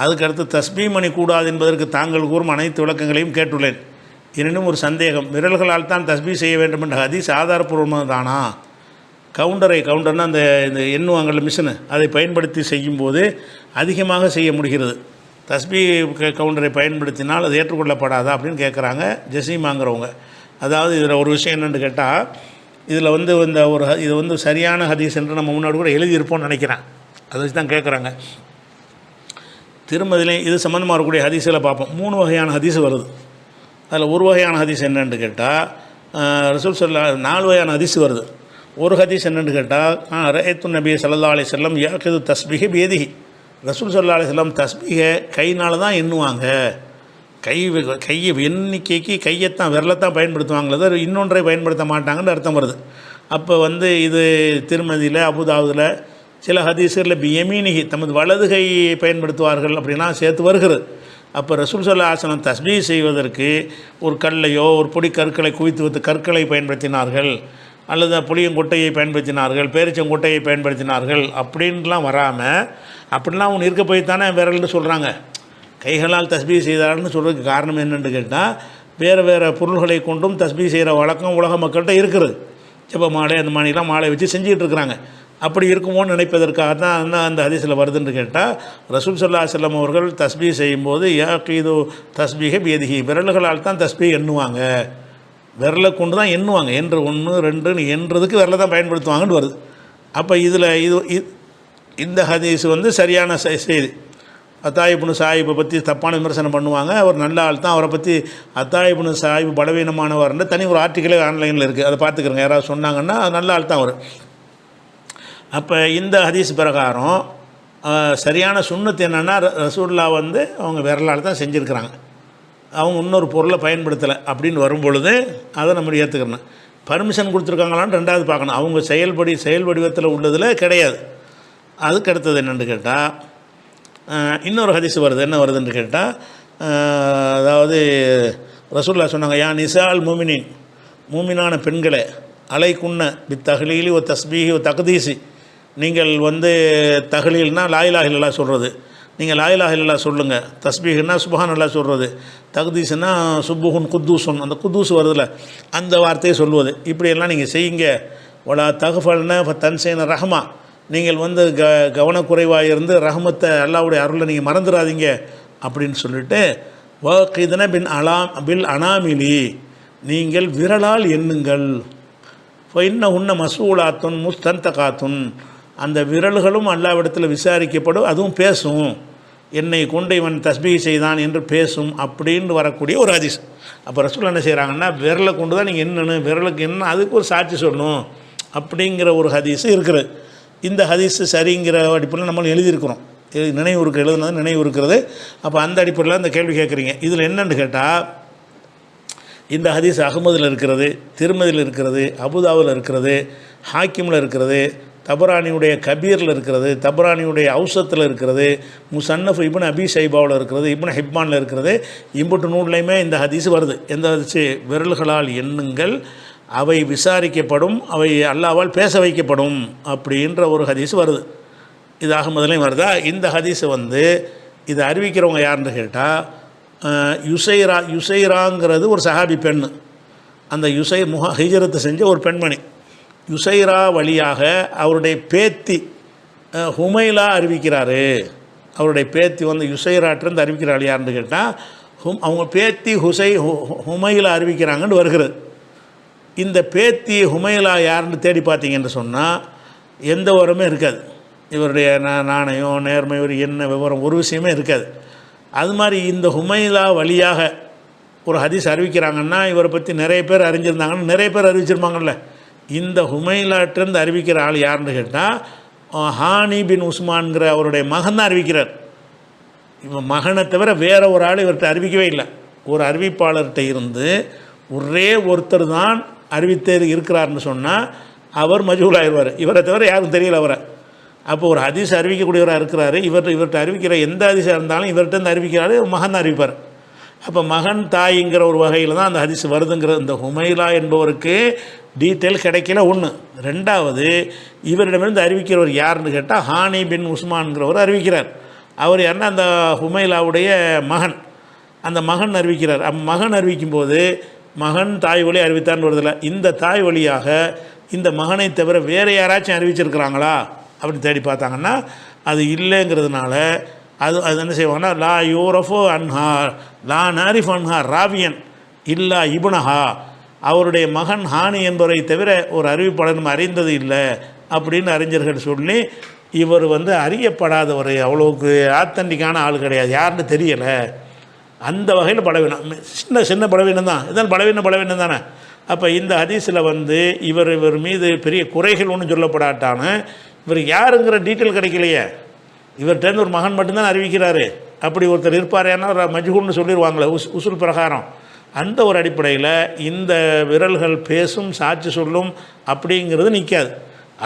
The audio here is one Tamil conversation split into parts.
அதுக்கடுத்து தஸ்பீ மணி கூடாது என்பதற்கு தாங்கள் கூறும் அனைத்து விளக்கங்களையும் கேட்டுள்ளேன். எனினும் ஒரு சந்தேகம், விரல்களால் தான் தஸ்பீ செய்ய வேண்டும் என்ற ஹதீஸ் ஆதாரப்பூர்வமாக தானா? கவுண்டர்னால் அந்த இந்த எண்ணுவாங்கள்ல மிஷினு, அதை பயன்படுத்தி செய்யும்போது அதிகமாக செய்ய முடிகிறது. தஸ்பீ கவுண்டரை பயன்படுத்தினால் அது ஏற்றுக்கொள்ளப்படாதா அப்படின்னு கேட்குறாங்க ஜசீமாங்கிறவங்க. அதாவது இதில் ஒரு விஷயம் என்னென்னு கேட்டால், இதில் வந்து இந்த இது வந்து சரியான ஹதீஸ் என்று நம்ம முன்னாடி கூட எழுதியிருப்போம்னு நினைக்கிறேன். அதை வச்சு தான் கேட்குறாங்க. திருமதிலே இது சம்மந்தமாக வரக்கூடிய ஹதீஸில் பார்ப்போம். 3 வகையான ஹதீஸ் வருது. அதில் ஒரு வகையான ஹதீஸ் என்னென்னு கேட்டால், ரசூல் ஸல்லல்லாஹு 4 வகையான ஹதீஸ் வருது. ஒரு ஹதீஸ் என்னென்னு கேட்டால், ரஅய்து நபி ஸல்லல்லாஹு அலைஹி வஸல்லம் யாகிது தஸ்பீஹ பியதிஹி, ரசூல் ஸல்லல்லாஹு அலைஹி வஸல்லம் தஸ்பீஹை கையினால் தான் எண்ணுவாங்க. கையை எண்ணிக்கைக்கு கையைத்தான் விரலைத்தான் பயன்படுத்துவாங்களே, இன்னொன்றை பயன்படுத்த மாட்டாங்கன்னு அர்த்தம் வருது. அப்போ வந்து இது திருமதியில் அபுதாவுதில் சில ஹதீஸ்களில் பியமீனிஹி தமது வலது கையை பயன்படுத்துவார்கள் அப்படின்னா சேர்த்து வருகிறது. அப்போ ரசூல் ஸல்லல்லாஹு அலைஹி வஸல்லம் தஸ்பீஹ் செய்வதற்கு ஒரு கல்லையோ ஒரு பொடி கற்களை குவித்து வைத்து கற்களை பயன்படுத்தினார்கள், அல்லது புளியங்கொட்டையை பயன்படுத்தினார்கள், பேரிச்சங்கொட்டையை பயன்படுத்தினார்கள் அப்படின்லாம் வராமல், அப்படிலாம் ஒன்று இருக்க போய்த்தானே விரல்னு சொல்கிறாங்க. கைகளால் தஸ்பீஹ் செய்தார்கள்னு சொல்கிறதுக்கு காரணம் என்னென்னு கேட்டால், வேறு பொருள்களை கொண்டும் தஸ்பீஹ் செய்கிற வழக்கம் உலக மக்கள்கிட்ட இருக்குது. ஜெப மாலை அந்த மாதிரிலாம் மாலை வச்சு செஞ்சுக்கிட்டு இருக்கிறாங்க. அப்படி இருக்குமோன்னு நினைப்பதற்காக தான் அந்த ஹதீஸில் வருதுன்னு கேட்டால், ரசூல் ஸல்லல்லாஹு அலைஹி வஸல்லம் அவர்கள் தஸ்பீஹ் செய்யும்போது யாகீது தஸ்பீஹ பியதிஹி, விரல்களால் தான் தஸ்பீஹ் எண்ணுவாங்க, விரலை கொண்டு தான் எண்ணுவாங்க. என்று 1 2 எண்ணுறதுக்கு விரலை தான் பயன்படுத்துவாங்கன்னு வருது. அப்போ இதில் இந்த ஹதீஸ் வந்து சரியான செய்தி. அத்தாயிபுனு சாஹிப்பை பற்றி தப்பான விமர்சனம் பண்ணுவாங்க. அவர் நல்ல ஆள் தான், அவரை பற்றி அத்தாயிபுனு சாஹிப் பலவீனமானவர்னு தனி ஒரு ஆர்டிக்கலே ஆன்லைனில் இருக்குது, அதை பார்த்துக்கிறங்க. யாராவது சொன்னாங்கன்னா அது நல்ல ஆள் தான் அவர். அப்போ இந்த ஹதீஸ் பிரகாரம் சரியான சுன்னத்து என்னென்னா, ரசூலுல்லாஹ் வந்து அவங்க விரலால் தான் செஞ்சுருக்கிறாங்க, அவங்க இன்னொரு பொருளை பயன்படுத்தலை அப்படின்னு வரும்பொழுது அதை நம்ம ஏற்றுக்கணும். பர்மிஷன் கொடுத்துருக்காங்களான்னு ரெண்டாவது பார்க்கணும். அவங்க செயல் வடிவத்தில் உள்ளதில் கிடையாது. அதுக்கு அடுத்தது என்னென்னு கேட்டால், இன்னொரு ஹதீஸ் வருது. என்ன வருதுன்னு கேட்டால், அதாவது ரசூலுல்லாஹ் சொன்னாங்க, யா நிசால் மூமினின், மூமினான பெண்களே, அலைக்குன்ன பித்தஹ்லீலி ஒ தஸ்பீஹி ஒ தக்தீசி, நீங்கள் வந்து தஹ்லீல்னா லா இலாஹ இல்லல்லாஹ் சொல்கிறது, நீங்கள் லா இலாஹ இல்லல்லாஹ் சொல்லுங்கள். தஸ்பீஹ்னா சுப்ஹானல்லாஹ் சொல்கிறது. தக்தீஸ்னா சுப்புஹுன் குத்தூசுன், அந்த குத்தூஸ் வருதில்ல அந்த வார்த்தையை சொல்லுவது. இப்படியெல்லாம் நீங்கள் செய்யுங்க. வலா தகுஃபல்ன தன்சேன ரஹ்மா, நீங்கள் வந்து கவனக்குறைவாக இருந்து ரஹ்மத்தை அல்லாஹ்வுடைய அருளை நீங்கள் மறந்துடாதீங்க அப்படின்னு சொல்லிட்டு, வகிதன பில் அனாமிலி, நீங்கள் விரலால் எண்ணுங்கள். இன்ன மசூலாத்துன் முஸ்தந்தகாத்துன், அந்த விரல்களும் அல்லாஹ்விடத்தில் விசாரிக்கப்படும், அதுவும் பேசும், என்னை கொண்டு இவன் தஸ்பீஹ் செய்தான் என்று பேசும் அப்படின்னு வரக்கூடிய ஒரு ஹதீஸ். அப்போ ரசூல் என்ன செய்கிறாங்கன்னா, விரலை கொண்டு தான் நீங்கள் என்னன்னு, விரலுக்கு என்ன அதுக்கு ஒரு சாட்சி சொல்லணும் அப்படிங்கிற ஒரு ஹதீஸ் இருக்குது. இந்த ஹதீஸ் சரிங்கிற அடிப்படையில் நம்மளும் எழுதியிருக்கிறோம், எழுதுனது நினைவு இருக்கிறது. அப்போ அந்த அடிப்படையில் இந்த கேள்வி கேட்குறீங்க. இதில் என்னென்னு கேட்டால், இந்த ஹதீஸ் அஹ்மதில் இருக்கிறது, திருமதியில் இருக்கிறது, அபுதாவில் இருக்கிறது, ஹாக்கிமில் இருக்கிறது, தபரானியுடைய கபீரில் இருக்கிறது, தபரானியுடைய அவுசத்தில் இருக்கிறது, முசன்னஃப் இப்னு அபி ஷைபாவில் இருக்கிறது, இப்னு ஹிப்பானில் இருக்கிறது. இம்புட்டு நூல்லையுமே இந்த ஹதீஸ் வருது. எந்த ஹதீஸ்? விரல்களால் எண்ணுங்கள், அவை விசாரிக்கப்படும், அவை அல்லாஹ்வால் பேச வைக்கப்படும் அப்படின்ற ஒரு ஹதீஸ் வருது. இது அஹ்மதுலையும் வருதா? இந்த ஹதீஸ் வந்து இதை அறிவிக்கிறவங்க யாருன்னு கேட்டால், யுசைராங்கிறது ஒரு சஹாபி பெண்ணு. அந்த ஹிஜ்ரத்து செஞ்ச ஒரு பெண்மணி. யுசைரா வழியாக அவருடைய பேத்தி ஹுமைலா அறிவிக்கிறாரு. அவருடைய பேத்தி வந்து யுசைராட்டிருந்து அறிவிக்கிறாள். யாருன்னு கேட்டால், அவங்க பேத்தி ஹுமைலா அறிவிக்கிறாங்கன்னு வருகிறது. இந்த பேத்தி ஹுமைலா யாருன்னு தேடி பார்த்தீங்கன்னு சொன்னால் எந்த விவரமே இருக்காது. இவருடைய நாணயம், நேர்மை, ஒரு என்ன விவரம், ஒரு விஷயமே இருக்காது. அது மாதிரி இந்த ஹுமைலா வழியாக ஒரு ஹதீஸ் அறிவிக்கிறாங்கன்னா இவரை பற்றி நிறைய பேர் அறிஞ்சிருந்தாங்கன்னு நிறைய பேர் அறிவிச்சிருப்பாங்கல்ல. இந்த ஹுமைலாட்டிருந்து அறிவிக்கிற ஆள் யாருன்னு கேட்டால், ஹானி பின் உஸ்மான்கிற அவருடைய மகன் தான் அறிவிக்கிறார். இவன் மகனை தவிர வேறு ஒரு ஆள் இவர்கிட்ட அறிவிக்கவே இல்லை. ஒரு அறிவிப்பாளர்கிட்ட இருந்து ஒரே ஒருத்தர் தான் அறிவித்தே இருக்கிறார்னு சொன்னால் அவர் மஜ்ஹூலாகிடுவார். இவரை தவிர யாரும் தெரியல அவரை. அப்போ ஒரு ஹதீஸ் அறிவிக்கக்கூடியவராக இருக்கிறாரு. இவர்கிட்ட அறிவிக்கிற எந்த ஹதீஸாக இருந்தாலும் இவர்கிட்ட அறிவிக்கிறாரு, மகன் தான் அறிவிப்பார். அப்போ மகன் தாய்ங்கிற ஒரு வகையில் தான் அந்த ஹதீஸ் வருதுங்கிறது. இந்த ஹுமைலா என்பவருக்கு டீட்டெயில் கிடைக்கல ஒன்று. ரெண்டாவது, இவரிடமிருந்து அறிவிக்கிறவர் யாருன்னு கேட்டால் ஹானி பின் உஸ்மான்கிறவர் அறிவிக்கிறார். அவர் யாருன்னா அந்த ஹுமைலாவுடைய மகன். அந்த மகன் அறிவிக்கிறார். மகன் அறிவிக்கும்போது மகன் தாய் வழி அறிவித்தான்னு வருதில்ல, இந்த தாய் வழியாக இந்த மகனை தவிர வேறு யாராச்சும் அறிவிச்சிருக்கிறாங்களா அப்படின்னு தேடி பார்த்தாங்கன்னா அது இல்லைங்கிறதுனால அது என்ன செய்வாங்கன்னா லா யூரஃபோ அன்ஹா லா நாரிஃப் அன்ஹா ராவியன் இல்லா இபுனஹா, அவருடைய மகன் ஹானி என்பவரை தவிர ஒரு அறிவிப்பாளர் நம்ம அறிந்தது இல்லை அப்படின்னு அறிஞர்கள் சொல்லி இவர் அறியப்படாதவர், அவ்வளோக்கு ஆத்தன்டிக்கான ஆள் கிடையாது, யாருன்னு தெரியலை. அந்த வகையில் பலவீனம், சின்ன சின்ன பலவீனம் தான், இதான் பலவீனம் தானே. அப்போ இந்த ஹதீஸில் இவர் மீது பெரிய குறைகள் ஒன்றும் சொல்லப்படாட்டான்னு இவர் யாருங்கிற டீட்டெயில் கிடைக்கலையே. இவர்கிட்ட ஒரு மகன் மட்டும்தான் அறிவிக்கிறாரு. அப்படி ஒருத்தர் இருப்பார், ஏன்னா மஜ்ஹூல்னு சொல்லிடுவாங்களே உசூல் பிரகாரம். அந்த ஒரு அடிப்படையில் இந்த விரல்கள் பேசும் சாட்சி சொல்லும் அப்படிங்கிறது நிற்காது.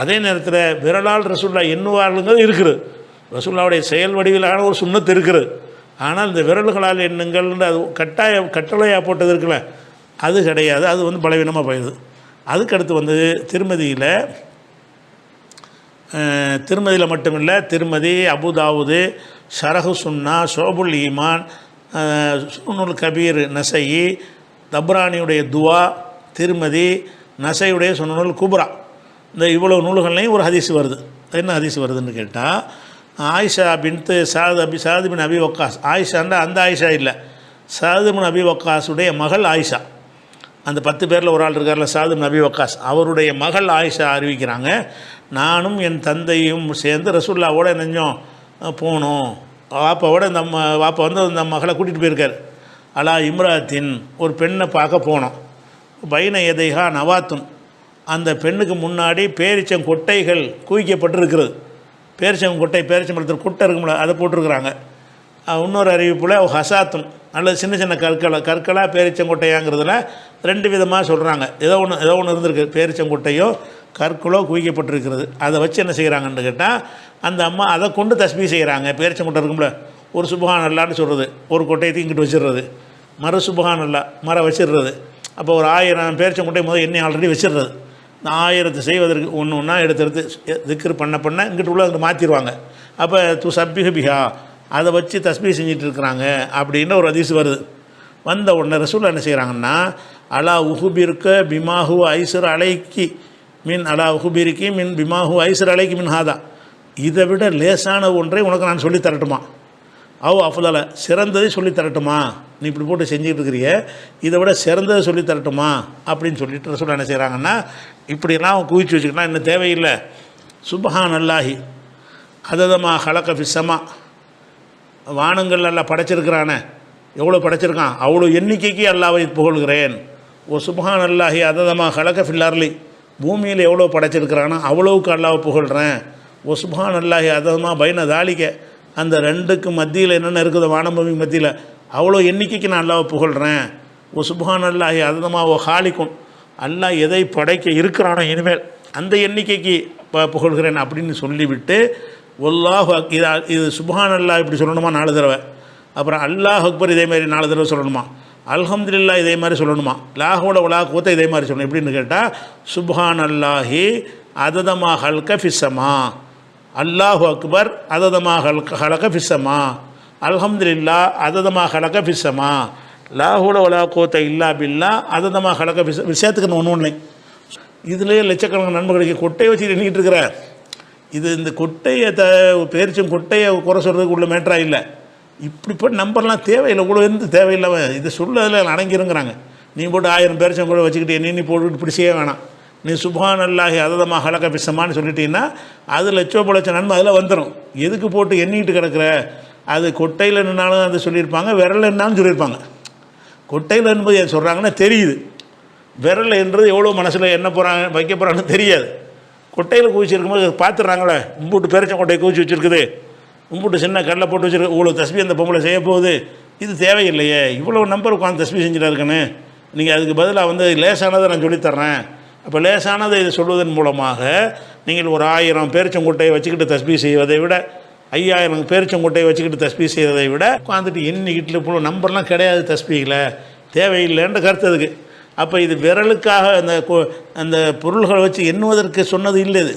அதே நேரத்தில் விரலால் ரசூல்லா எண்ணுவார்களுங்கிறது இருக்குது, ரசூல்லாவுடைய செயல் வடிவிலான ஒரு சுன்னத்து இருக்குது. ஆனால் இந்த விரல்களால் எண்ணுங்கள் அது கட்டளையாக போட்டது இருக்குல்ல, அது கிடையாது. அது பலவீனமாக போயிடுது. அதுக்கடுத்து திருமதியில் மட்டுமில்லை, திருமதி, அபுதாவுது, ஷரஹு சுன்னா, ஷோபுல் ஈமான், சுனனுல் கபீர் நசையி, தப்ரானியுடைய துவா, திருமதி, நசையுடைய சுனனுல் குப்ரா, இந்த இவ்வளோ நூல்கள்லையும் ஒரு ஹதீஸ் வருது. என்ன ஹதீஸ் வருதுன்னு கேட்டால், ஆயிஷா பின்த்து சாது பின் அபி வக்காஸ், ஆயிஷாண்டா அந்த ஆயிஷா இல்லை, சாது பின் அபி வக்காஸுடைய மகள் ஆயிஷா. அந்த 10 பேரில் ஒரு ஆள் இருக்கார்ல சாது பின் அபி வக்காஸ், அவருடைய மகள் ஆயிஷா அறிவிக்கிறாங்க, நானும் என் தந்தையும் சேர்ந்து ரசூல்லாவோட நெஞ்சோம் போனோம். வாப்பாவோட வாப்பா அந்த மகளை கூட்டிகிட்டு போயிருக்கார். அலா இம்ராத்தின், ஒரு பெண்ணை பார்க்க போனோம். பைன எதைஹா நவாத்துன், அந்த பெண்ணுக்கு முன்னாடி பேரிச்சங்கொட்டைகள் குவிக்கப்பட்டிருக்கிறது. பேரிச்சம்பழத்தில் குட்டை இருக்கும்ல, அதை போட்டிருக்கிறாங்க. இன்னொரு அறிவிப்பில் ஹசாத்துன், நல்ல சின்ன சின்ன கற்களாக பேரிச்சங்கொட்டையாங்கிறதுல 2 விதமாக சொல்கிறாங்க. ஏதோ ஒன்று இருந்திருக்கு, பேரிச்சங்கொட்டையோ கற்களோ குவிக்கப்பட்டிருக்கிறது. அதை வச்சு என்ன செய்கிறாங்கன்னு கேட்டால், அந்த அம்மா அதை கொண்டு தஸ்பீ செய்கிறாங்க. பேரிச்சங்கொட்டை இருக்கும்ல, ஒரு சுபஹான் அல்லான்னு சொல்கிறது, ஒரு கொட்டையை இங்கிட்டு வச்சிடுறது, மறு சுபஹான் அல்லா மரம் வச்சிடுறது. அப்போ ஒரு 1000 பேரிச்சங்கொட்டை முதல் எண்ணெய் ஆல்ரெடி வச்சிடுறது. இந்த 1000 செய்வதற்கு ஒன்று எடுத்து திக்ரு பண்ண இங்கிட்டு உள்ள அங்கே மாற்றிடுவாங்க. அப்போ சப்பிஹு பிஹா, அதை வச்சு தஸ்பீ செஞ்சுட்டு இருக்கிறாங்க அப்படின்னு ஒரு ஹதீஸ் வருது. வந்த உடனே ரசூல் என்ன செய்கிறாங்கன்னா, அலா உஹுபிர்க பிமாஹு ஐசர் அலைக்கி மின் அலா உஹுபிரிக்கி மின் பிமாஹு ஐசர் அலைக்கி மின் ஹாதா, இதை விட லேசான ஒன்றை உனக்கு நான் சொல்லி தரட்டுமா, அஃதல சிறந்ததை சொல்லி தரட்டுமா, நீ இப்படி போட்டு செஞ்சுட்டு இருக்கிறிய, இதை விட சிறந்ததை சொல்லி தரட்டுமா அப்படின்னு சொல்லிட்டு ரசூல் என்ன செய்கிறாங்கன்னா, இப்படிலாம் குவிச்சு வச்சுக்கிட்டா இன்னும் தேவையில்லை. சுப்ஹான் அல்லாஹி அததமா ஹலக ஃபிஸ்ஸமா, வானங்கள் எல்லாம் படைச்சிருக்கிறானே, எவ்வளோ படைச்சிருக்கான் அவ்வளோ எண்ணிக்கைக்கு அல்லாவை புகழ்கிறேன். ஓ சுப்ஹான் அல்லாஹி அததமா ஹலக ஃபில்லார்லி, பூமியில் எவ்வளோ படைச்சிருக்கிறானோ அவ்வளவுக்கு அல்லாவை புகழ்கிறேன். ஓ சுப்ஹான் அல்லாஹி அததமா பைன தாலிக்க, அந்த 2க்கு மத்தியில் என்னென்ன இருக்குதோ வானபூமி மத்தியில் அவ்வளோ எண்ணிக்கைக்கு நான் அல்லாவை புகழ்கிறேன். ஓ சுப்ஹான் அல்லாஹி அததமா ஓ ஹாலிக்கும், அல்லாஹ் எதை படைக்க இருக்கிறானோ இனிமேல் அந்த எண்ணிக்கைக்கு புகழ்கிறேன் அப்படின்னு சொல்லிவிட்டு, ஒல்லாஹு இது சுப்ஹான் அல்லாஹ் இப்படி சொல்லணுமா 4 தடவை, அப்புறம் அல்லாஹ் அக்பர் இதே மாதிரி 4 தடவை சொல்லணுமா, அல்ஹம்துலில்லாஹ் இதே மாதிரி சொல்லணுமா, லாஹோட உலா கூத்த இதே மாதிரி சொல்லணும். எப்படின்னு கேட்டால், சுப்ஹான் அல்லாஹி அததமா ஹல்க ஃபிஸ்ஸமா, அல்லாஹு அக்பர் அததமா ஹலக ஃபிஸ்ஸமா, அல்ஹம்துலில்லாஹ் அததமா ஹலக ஃபிஸ்ஸமா, லாஹோட உலா கூத்த இல்லா பில்லா அததமா ஹலக விஷயத்துக்கு ஒன்று இல்லை. இதுலேயே லட்சக்கணக்கான நன்மை கிடைக்கும். கொட்டையை வச்சு எண்ணிக்கிட்டு இருக்கிற இது, இந்த கொட்டையை பேரிச்சும் கொட்டையை குறை சொல்கிறதுக்கு உள்ள மேட்டரா இல்லை. இப்படிப்பட்ட நம்பர்லாம் தேவையில்லை, இவ்வளோ தேவையில்லை. இது சொல்லதில் அடங்கிருங்கிறாங்க. நீ போட்டு 1000 பேரிச்சம் கூட வச்சுக்கிட்டு நீ போட்டு இப்படி செய்ய வேணாம். நீ சுப்ஹான் அல்லாஹி அததமா ஹலக ஃபிஸ்ஸமான்னு சொல்லிட்டீங்கன்னா அது லட்சம் நன்மை அதில் வந்துடும். எதுக்கு போட்டு எண்ணிக்கிட்டு கிடக்கிற, அது கொட்டையில் நின்னாலும் அது சொல்லியிருப்பாங்க, விரலில் நின்னாலும் சொல்லியிருப்பாங்க. கொட்டையில் என்பது ஏன் சொல்கிறாங்கன்னா தெரியுது, விரல் என்றது எவ்வளோ மனசில் என்ன போகிறாங்க வைக்க போகிறாங்கன்னு தெரியாது. கொட்டையில் குவிச்சிருக்கும்போது பார்த்துட்றாங்களே, உம்புட்டு பேரிச்சம் கொட்டையை குவிச்சு வச்சுருக்குது, உம்புட்டு சின்ன கடலை போட்டு வச்சுருக்கு, இவ்வளோ தஸ்பி அந்த பொம்பளை செய்ய போகுது, இது தேவையில்லையே, இவ்வளோ நம்பர் உட்காந்து தஸ்பி செஞ்சுட்டா இருக்குன்னு. நீங்கள் அதுக்கு பதிலாக லேசானதை நான் சொல்லித்தர்றேன். அப்போ லேசானதை இதை சொல்வதன் மூலமாக நீங்கள் ஒரு 1000 பேரிச்சங்கொட்டையை வச்சுக்கிட்டு தஸ்பீ செய்வதை விட 5000 பேரிச்சங்கொட்டையை வச்சுக்கிட்டு தஸ்பீ செய்வதை விட உட்காந்துட்டு எண்ணிக்கிட்டு இப்போ நம்பர்லாம் கிடையாது தஸ்பீயில், தேவையில்லைன்ற கருத்து அதுக்கு. அப்போ இது விரலுக்காக அந்த பொருள்களை வச்சு எண்ணுவதற்கு சொன்னது இல்லை. இது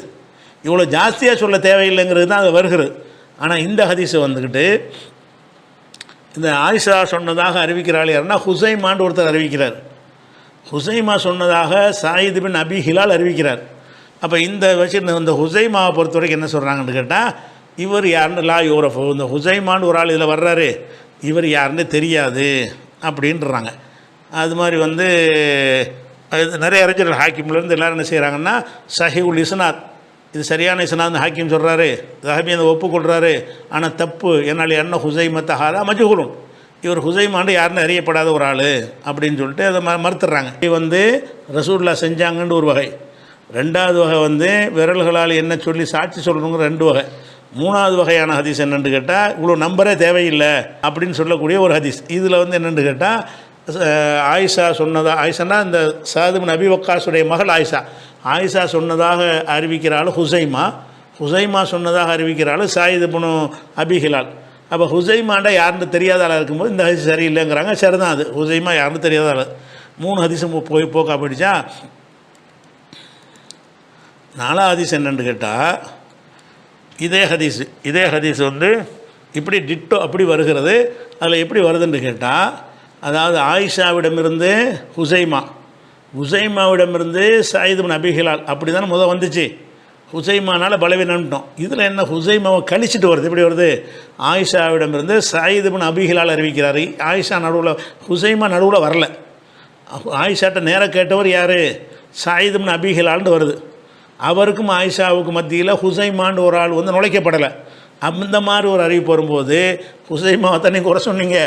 இவ்வளோ ஜாஸ்தியாக சொல்ல தேவையில்லைங்கிறது தான் அது வருகிறது. ஆனால் இந்த ஹதீஸை வந்துக்கிட்டு இந்த ஆயிஷா சொன்னதாக அறிவிக்கிறாள் யாருன்னா ஹுசைமான்னு ஒருத்தர் அறிவிக்கிறார். ஹுசைமா சொன்னதாக சாயித் பின் அபி ஹிலால் அறிவிக்கிறார். அப்போ இந்த வச்சு இந்த ஹுசைமாவை பொறுத்த வரைக்கும் என்ன சொல்கிறாங்கன்னு கேட்டால், இவர் யாருன்னு லா யூரஃபு, இந்த ஹுசைமான்னு ஒரு ஆள் இதில் வர்றாரு, இவர் யாருன்னு தெரியாது அப்படின்றாங்க. அது மாதிரி வந்து நிறைய அறிஞர்கள் ஹாக்கிம்லேருந்து எல்லோரும் என்ன செய்கிறாங்கன்னா சஹீஹுல் இஸ்னாத், இது சரியான இஸ்னாத் ஹாக்கிம் சொல்கிறாரு, தஹபி அந்த ஒப்புக்கொள்கிறாரு, ஆனால் தப்பு, என்னால் என்ன ஹுசைமத்த ஹாதா மஜ்ஹூலுன், இவர் ஹுசைமாண்டு யாருன்னு அறியப்படாத ஒரு ஆள் அப்படின்னு சொல்லிட்டு அதை மறுத்துடுறாங்க. இது வந்து ரசூலுல்லாஹ் செஞ்சாங்கன்னு ஒரு வகை. ரெண்டாவது வகை வந்து விரல்களால் என்ன சொல்லி சாட்சி சொல்லணுங்கிற ரெண்டு வகை. மூணாவது வகையான ஹதீஸ் என்னென்னு கேட்டால் இவ்வளோ நம்பரே தேவையில்லை அப்படின்னு சொல்லக்கூடிய ஒரு ஹதீஸ். இதில் வந்து என்னென்னு கேட்டால் ஆயிஷா சொன்னதா, ஆயிஷானா இந்த சாத் பின் அபி வக்காஸுடைய மகள் ஆயிஷா, ஆயிஷா சொன்னதாக அறிவிக்கிறாள் ஹுசைமா, ஹுசைமா சொன்னதாக அறிவிக்கிறாள் சாயித் பின் அபி ஹிலால். அப்போ ஹுசைமாண்டா யாருன்னு தெரியாத ஆளாக இருக்கும்போது இந்த ஹதீஸ் சரியில்லைங்கிறாங்க. சரிதான், அது ஹுசைமா யாருன்னு தெரியாத ஆள். 3 ஹதீஸும் போக்கா போயிடுச்சா. 4வது ஹதீஸ் என்னென்னு கேட்டால் இதே ஹதீஸ் வந்து இப்படி டிட்டோ அப்படி வருகிறது. அதில் எப்படி வருதுன்னு கேட்டால், அதாவது ஆயிஷாவிடமிருந்து ஹுசைமாவிடமிருந்து சாயித் பின் அபி ஹிலால் அப்படி தானே வந்துச்சு. ஹுசைமானால் பலவீனம்ட்டோம். இதில் என்ன ஹுசைமாவை கழிச்சிட்டு வருது, எப்படி வருது, ஆயிஷாவிடமிருந்து சாயித் பின் அபி ஹிலால் அறிவிக்கிறார். ஆயிஷா நடுவில், ஹுசைமா நடுவில் வரல. ஆயிஷாட்ட நேராக கேட்டவர் யார், சாயித் பின் அபி ஹிலால்னு வருது. அவருக்கும் ஆயிஷாவுக்கு மத்தியில் ஹுசைமான்னு ஒரு ஆள் வந்து நுழைக்கப்படலை. அந்த மாதிரி ஒரு அறிவிப்பு வரும்போது ஹுசைமாவை தான் நீங்கள் குறை சொன்னீங்க.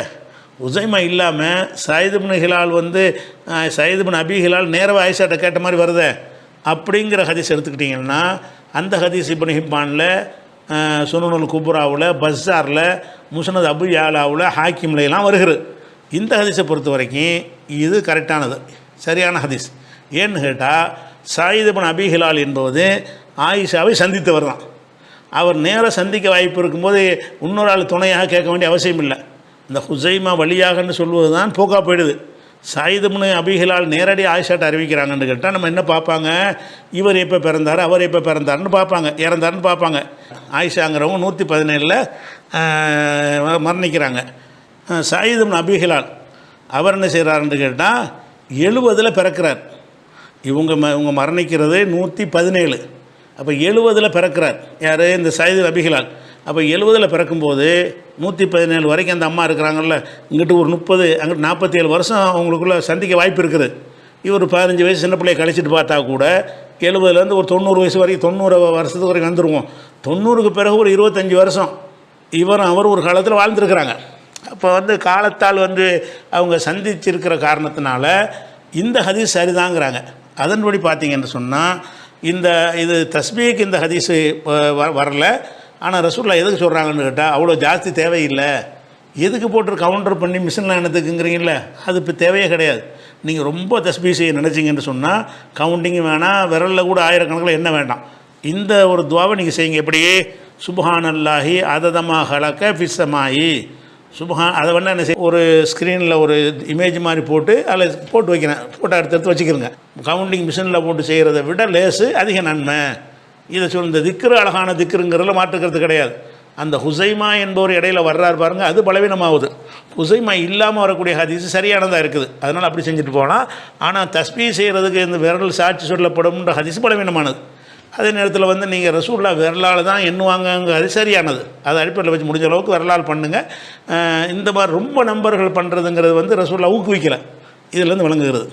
ஹுசைமா இல்லாமல் சாயித் பின் ஹிலால் வந்து சாயித் பின் அபி ஹிலால் நேராக ஆயிஷாட்ட கேட்ட மாதிரி வருதே அப்படிங்கிற ஹதீஸ் எடுத்துக்கிட்டிங்கன்னா, அந்த ஹதீஸ் இப்னு ஹிப்பானில், சுனனுல் குப்ராவில், பஸ்ஸாரில், முஸ்னத் அபு யாலாவில், ஹாக்கிம்லாம் வருகிறது. இந்த ஹதீஸை பொறுத்த வரைக்கும் இது கரெக்டானது, சரியான ஹதீஸ். ஏன்னு கேட்டால் சாயித் பின் அபி ஹிலால் என்பது ஆயிஷாவை சந்தித்தவர் தான். அவர் நேராக சந்திக்க வாய்ப்பு இருக்கும்போது இன்னொரு ஆள் துணையாக கேட்க வேண்டிய அவசியம் இல்லை. இந்த ஹுசைமா வழியாகன்னு சொல்வது தான் போக்கா போயிடுது. சாயித் பின் அபி ஹிலால் நேரடி ஆயிஷாட்ட அறிவிக்கிறாங்கன்னு கேட்டால் நம்ம என்ன பார்ப்பாங்க, இவர் எப்போ பிறந்தார், அவர் எப்போ பிறந்தார்னு பார்ப்பாங்க, இறந்தார்னு பார்ப்பாங்க. ஆயிஷாங்கிறவங்க 117 மரணிக்கிறாங்க. சாயித் பின் அபி ஹிலால் அவர் என்ன செய்கிறாருன்னு கேட்டால் 70 பிறக்கிறார். இவங்க மரணிக்கிறது 117. அப்போ 70 பிறக்கிறார் யார், இந்த சாயித் பின் அபி ஹிலால். அப்போ 70 பிறக்கும்போது 117 வரைக்கும் அந்த அம்மா இருக்கிறாங்கல்ல, இங்கிட்டு ஒரு 30 அங்கிட்டு 47 வருஷம் அவங்களுக்குள்ளே சந்திக்க வாய்ப்பு இருக்குது. இவர் 15 வயசு சின்ன பிள்ளையை கழிச்சிட்டு பார்த்தா கூட 70லேருந்து ஒரு 90 வயசு வரைக்கும், 90 வருஷத்துக்கு வரைக்கும் வந்துடுவோம். 90க்கு பிறகு ஒரு 25 வருஷம் அவர் ஒரு காலத்தில் வாழ்ந்துருக்கிறாங்க. அப்போ வந்து காலத்தால் வந்து அவங்க சந்திச்சிருக்கிற காரணத்தினால இந்த ஹதீஸ் சரிதாங்கிறாங்க. அதன்படி பார்த்தீங்கன்னு சொன்னால் இது தஸ்பீக்கு இந்த ஹதீஸு வரல. ஆனால் ரசூலுல்லாஹ் எதுக்கு சொல்கிறாங்கன்னு கேட்டால், அவ்வளோ ஜாஸ்தி தேவையில்லை, எதுக்கு போட்டு கவுண்டர் பண்ணி மிஷினில் என்னத்துக்குங்கிறீங்கள, அது இப்போ தேவையே கிடையாது. நீங்கள் ரொம்ப தஸ்பீ செய்ய நினச்சிங்கன்னு சொன்னால் கவுண்டிங்கும் வேணாம், விரலில் கூட ஆயிரக்கணக்கில் என்ன வேண்டாம், இந்த ஒரு துவாவை நீங்கள் செய்யுங்க. எப்படியே சுப்ஹானல்லாஹி அததமா ஹலக ஃபிஸ்ஸமாயி அதை வேணால் என்ன செய்ய, ஒரு ஸ்க்ரீனில் ஒரு இமேஜ் மாதிரி போட்டு அதில் போட்டு வைக்கிறேன், ஃபோட்டோ எடுத்து வச்சுக்கிறேங்க. கவுண்டிங் மிஷினில் போட்டு செய்கிறத விட லேஸு அதிக நன்மை. இதை சொல், இந்த திக்ரு அழகான திக்ருங்கிறதுல மாற்றுக்கிறது கிடையாது. அந்த ஹுசைமா என்பவர் இடையில வர்றாரு பாருங்கள், அது பலவீனமாகுது. ஹுசைமா இல்லாமல் வரக்கூடிய ஹதீஸ் சரியானதாக இருக்குது, அதனால் அப்படி செஞ்சுட்டு போகலாம். ஆனால் தஸ்பீ செய்கிறதுக்கு இந்த விரல் சாட்சி சொல்லப்படும்ன்ற ஹதீஸ் பலவீனமானது. அதே நேரத்தில் வந்து நீங்கள் ரசூலுல்லாஹ் விரலால் தான் எண்ணுவாங்கங்க, அது சரியானது. அதை அடிப்படையில் வச்சு முடிஞ்ச அளவுக்கு விரலால் பண்ணுங்கள். இந்த மாதிரி ரொம்ப நம்பர்கள் பண்ணுறதுங்கிறது வந்து ரசூலுல்லாஹ் ஊக்குவிக்கலை, இதிலேருந்து விளங்குகிறது.